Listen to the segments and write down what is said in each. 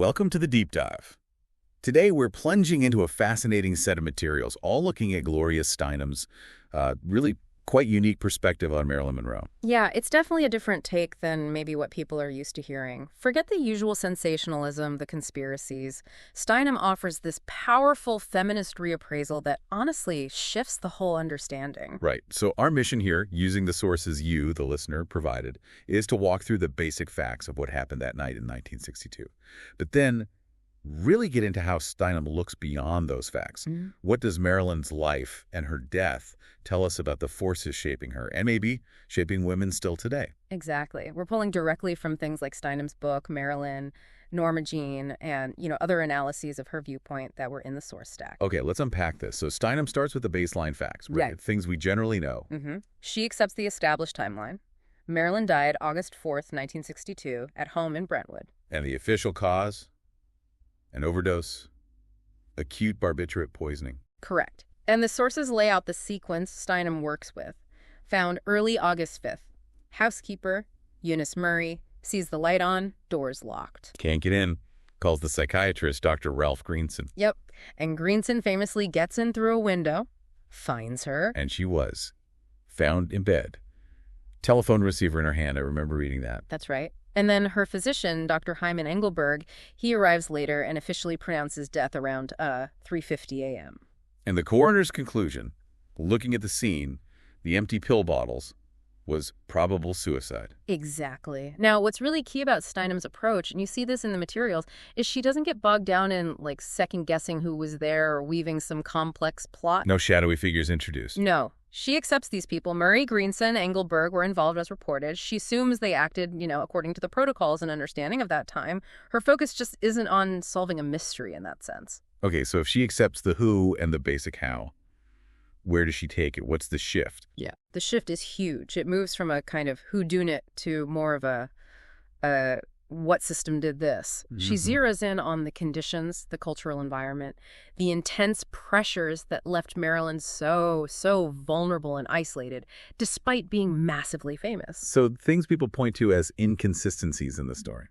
welcome to the Deep Dive. Today, we're plunging into a fascinating set of materials, all looking at Gloria Steinem's really quite unique perspective on Marilyn Monroe. Yeah, it's definitely a different take than maybe what people are used to hearing. Forget the usual sensationalism, the conspiracies. Steinem offers this powerful feminist reappraisal that honestly shifts the whole understanding. Right. So our mission here, using the sources you, the listener, provided, is to walk through the basic facts of what happened that night in 1962. But then really get into how Steinem looks beyond those facts. What does Marilyn's life and her death tell us about the forces shaping her and maybe shaping women still today? Exactly. We're pulling directly from things like Steinem's book, Marilyn, Norma Jean, and, other analyses of her viewpoint that were in the source stack. Okay, let's unpack this. So Steinem starts with the baseline facts, right? Things we generally know. She accepts the established timeline. Marilyn died August 4th, 1962, at home in Brentwood. And the official cause? An overdose, acute barbiturate poisoning. Correct. And the sources lay out the sequence Steinem works with. Found early August 5th. Housekeeper, Eunice Murray, sees the light on, doors locked. Can't get in. Calls the psychiatrist, Dr. Ralph Greenson. Yep. And Greenson famously gets in through a window, finds her. And she was found in bed. Telephone receiver in her hand. I remember reading that. That's right. And then her physician, Dr. Hyman Engelberg, he arrives later and officially pronounces death around 3:50 a.m. And the coroner's conclusion, looking at the scene, the empty pill bottles, was probable suicide. Exactly. Now, what's really key about Steinem's approach, and you see this in the materials, is she doesn't get bogged down in, second-guessing who was there or weaving some complex plot. No shadowy figures introduced. No. She accepts these people. Murray, Greenson, Engelberg were involved as reported. She assumes they acted, according to the protocols and understanding of that time. Her focus just isn't on solving a mystery in that sense. Okay, so if she accepts the who and the basic how, where does she take it? What's the shift? Yeah. The shift is huge. It moves from a kind of whodunit to more of a what system did this? She zeroes in on the conditions, the cultural environment, the intense pressures that left Marilyn so vulnerable and isolated, despite being massively famous. So things people point to as inconsistencies in the story.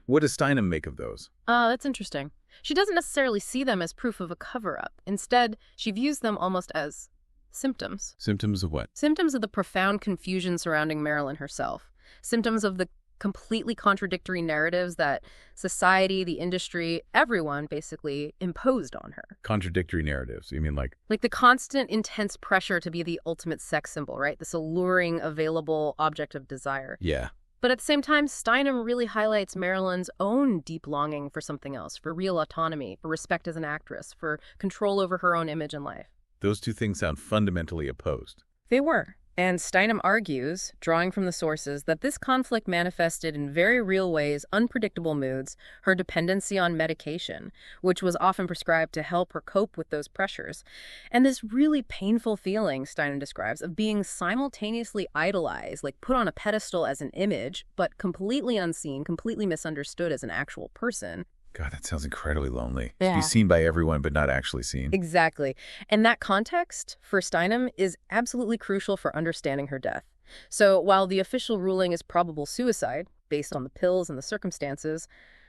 What does Steinem make of those? That's interesting. She doesn't necessarily see them as proof of a cover-up. Instead, she views them almost as symptoms. Symptoms of what? Symptoms of the profound confusion surrounding Marilyn herself. Symptoms of the completely contradictory narratives that society, the industry, everyone basically imposed on her. Contradictory narratives? You mean like the constant intense pressure to be the ultimate sex symbol, right? This alluring, available object of desire. Yeah. But at the same time, Steinem really highlights Marilyn's own deep longing for something else, for real autonomy, for respect as an actress, for control over her own image and life. Those two things sound fundamentally opposed. They were. And Steinem argues, drawing from the sources, that this conflict manifested in very real ways, unpredictable moods, her dependency on medication, which was often prescribed to help her cope with those pressures, and this really painful feeling, Steinem describes, of being simultaneously idolized, put on a pedestal as an image, but completely unseen, completely misunderstood as an actual person. God, that sounds incredibly lonely. Yeah. To be seen by everyone, but not actually seen. Exactly. And that context, for Steinem, is absolutely crucial for understanding her death. So while the official ruling is probable suicide, based on the pills and the circumstances,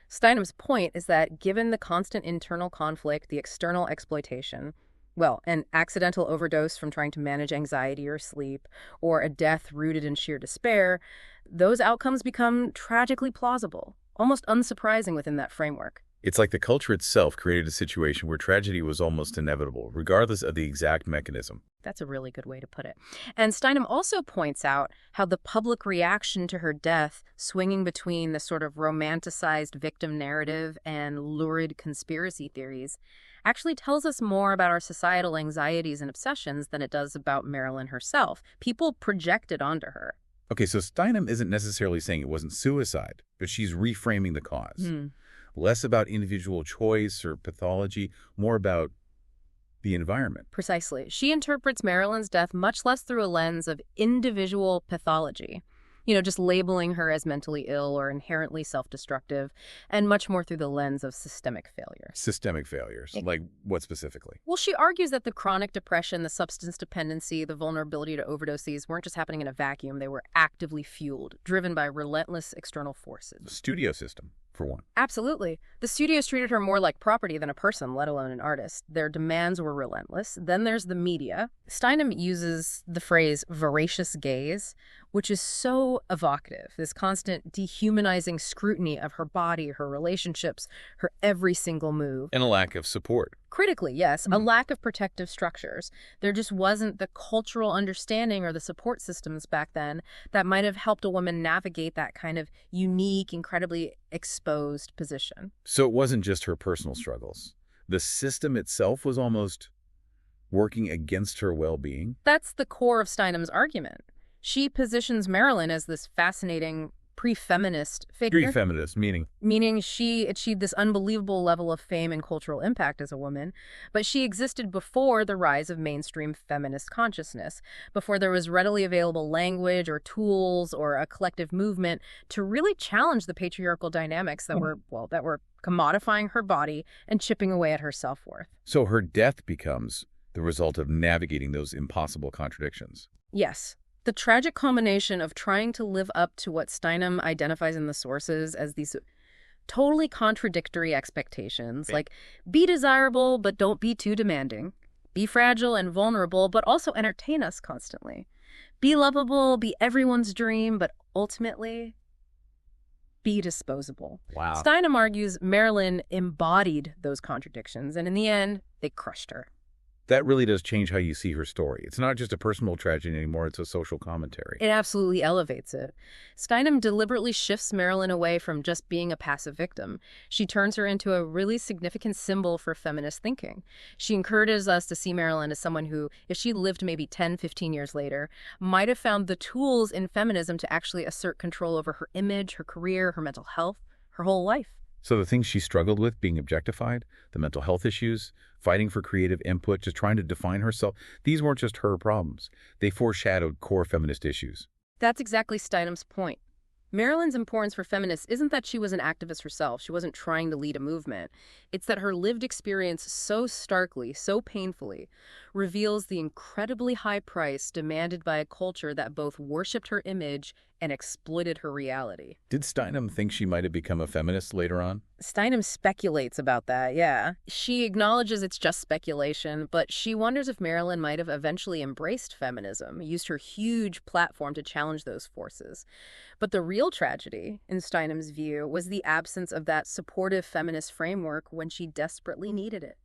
Steinem's point is that given the constant internal conflict, the external exploitation, an accidental overdose from trying to manage anxiety or sleep, or a death rooted in sheer despair, those outcomes become tragically plausible. Almost unsurprising within that framework. It's like the culture itself created a situation where tragedy was almost inevitable, regardless of the exact mechanism. That's a really good way to put it. And Steinem also points out how the public reaction to her death, swinging between the sort of romanticized victim narrative and lurid conspiracy theories, actually tells us more about our societal anxieties and obsessions than it does about Marilyn herself. People project it onto her. Okay, so Steinem isn't necessarily saying it wasn't suicide, but she's reframing the cause. Less about individual choice or pathology, more about the environment. Precisely. She interprets Marilyn's death much less through a lens of individual pathology, just labeling her as mentally ill or inherently self-destructive, and much more through the lens of systemic failure. Systemic failures? Like what specifically? Well, she argues that the chronic depression, the substance dependency, the vulnerability to overdoses weren't just happening in a vacuum. They were actively fueled, driven by relentless external forces. The studio system. for one. Absolutely. The studios treated her more like property than a person, let alone an artist. Their demands were relentless. Then there's the media. Steinem uses the phrase voracious gaze, which is so evocative, this constant dehumanizing scrutiny of her body, her relationships, her every single move. And a lack of support. Critically, yes, a lack of protective structures. There just wasn't the cultural understanding or the support systems back then that might have helped a woman navigate that kind of unique, incredibly exposed position. So it wasn't just her personal struggles. The system itself was almost working against her well-being. That's the core of Steinem's argument. She positions Marilyn as this fascinating pre-feminist figure. Pre-feminist, meaning? Meaning she achieved this unbelievable level of fame and cultural impact as a woman, but she existed before the rise of mainstream feminist consciousness, before there was readily available language or tools or a collective movement to really challenge the patriarchal dynamics that were commodifying her body and chipping away at her self-worth. So her death becomes the result of navigating those impossible contradictions. Yes. The tragic combination of trying to live up to what Steinem identifies in the sources as these totally contradictory expectations, like be desirable but don't be too demanding, be fragile and vulnerable but also entertain us constantly, be lovable, be everyone's dream, but ultimately be disposable. Wow. Steinem argues Marilyn embodied those contradictions, and in the end, they crushed her. That really does change how you see her story. It's not just a personal tragedy anymore, it's a social commentary. It absolutely elevates it. Steinem deliberately shifts Marilyn away from just being a passive victim. She turns her into a really significant symbol for feminist thinking. She encourages us to see Marilyn as someone who, if she lived maybe 10, 15 years later, might have found the tools in feminism to actually assert control over her image, her career, her mental health, her whole life. So the things she struggled with, being objectified, the mental health issues, fighting for creative input, just trying to define herself, these weren't just her problems. They foreshadowed core feminist issues. That's exactly Steinem's point. Marilyn's importance for feminists isn't that she was an activist herself. She wasn't trying to lead a movement. It's that her lived experience so starkly, so painfully, reveals the incredibly high price demanded by a culture that both worshipped her image and exploited her reality. Did Steinem think she might have become a feminist later on? Steinem speculates about that, yeah. She acknowledges it's just speculation, but she wonders if Marilyn might have eventually embraced feminism, used her huge platform to challenge those forces. But the real tragedy, in Steinem's view, was the absence of that supportive feminist framework when she desperately needed it.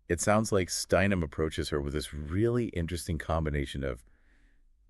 It sounds like Steinem approaches her with this really interesting combination of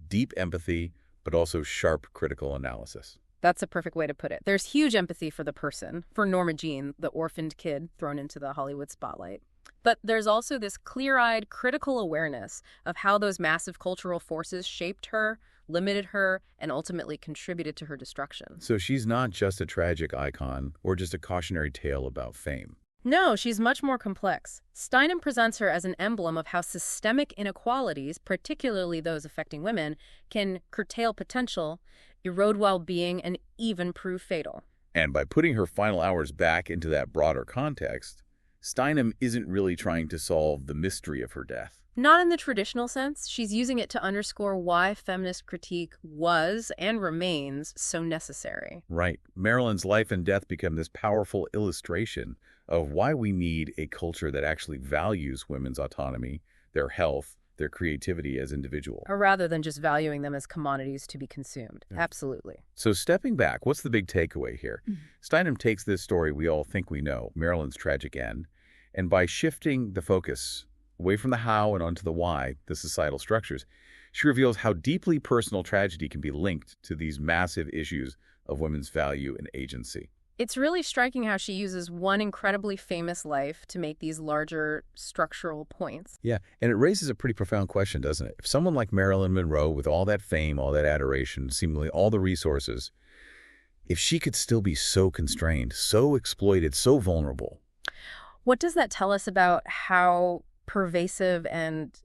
deep empathy, but also sharp critical analysis. That's a perfect way to put it. There's huge empathy for the person, for Norma Jean, the orphaned kid thrown into the Hollywood spotlight. But there's also this clear-eyed, critical awareness of how those massive cultural forces shaped her, limited her, and ultimately contributed to her destruction. So she's not just a tragic icon or just a cautionary tale about fame. No, she's much more complex. Steinem presents her as an emblem of how systemic inequalities, particularly those affecting women, can curtail potential, erode well-being, and even prove fatal. And by putting her final hours back into that broader context, Steinem isn't really trying to solve the mystery of her death. Not in the traditional sense. She's using it to underscore why feminist critique was and remains so necessary. Right. Marilyn's life and death become this powerful illustration of why we need a culture that actually values women's autonomy, their health, their creativity as individuals. Or rather than just valuing them as commodities to be consumed. Yeah. Absolutely. So stepping back, what's the big takeaway here? Steinem takes this story we all think we know, Marilyn's tragic end, and by shifting the focus away from the how and onto the why, the societal structures, she reveals how deeply personal tragedy can be linked to these massive issues of women's value and agency. It's really striking how she uses one incredibly famous life to make these larger structural points. Yeah, and it raises a pretty profound question, doesn't it? If someone like Marilyn Monroe, with all that fame, all that adoration, seemingly all the resources, if she could still be so constrained, so exploited, so vulnerable. What does that tell us about how pervasive and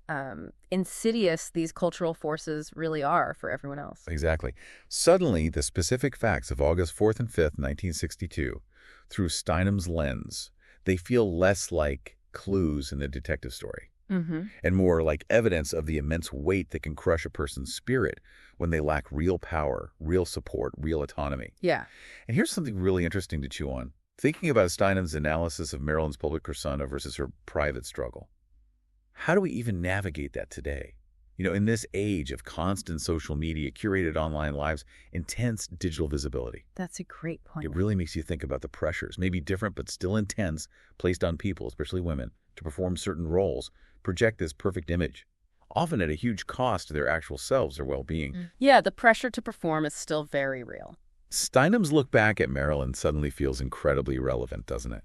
insidious these cultural forces really are for everyone else? Exactly. Suddenly, the specific facts of August 4th and 5th, 1962, through Steinem's lens, they feel less like clues in a detective story and more like evidence of the immense weight that can crush a person's spirit when they lack real power, real support, real autonomy. Yeah. And here's something really interesting to chew on. Thinking about Steinem's analysis of Marilyn's public persona versus her private struggle, how do we even navigate that today? In this age of constant social media, curated online lives, intense digital visibility, That's a great point. it really makes you think about the pressures, maybe different but still intense, placed on people, especially women, to perform certain roles, project this perfect image, often at a huge cost to their actual selves or well-being. Yeah, the pressure to perform is still very real. Steinem's look back at Marilyn suddenly feels incredibly relevant, doesn't it?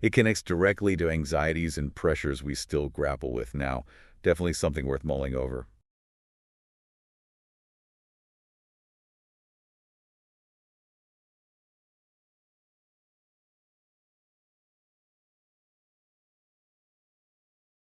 It connects directly to anxieties and pressures we still grapple with now. Definitely something worth mulling over.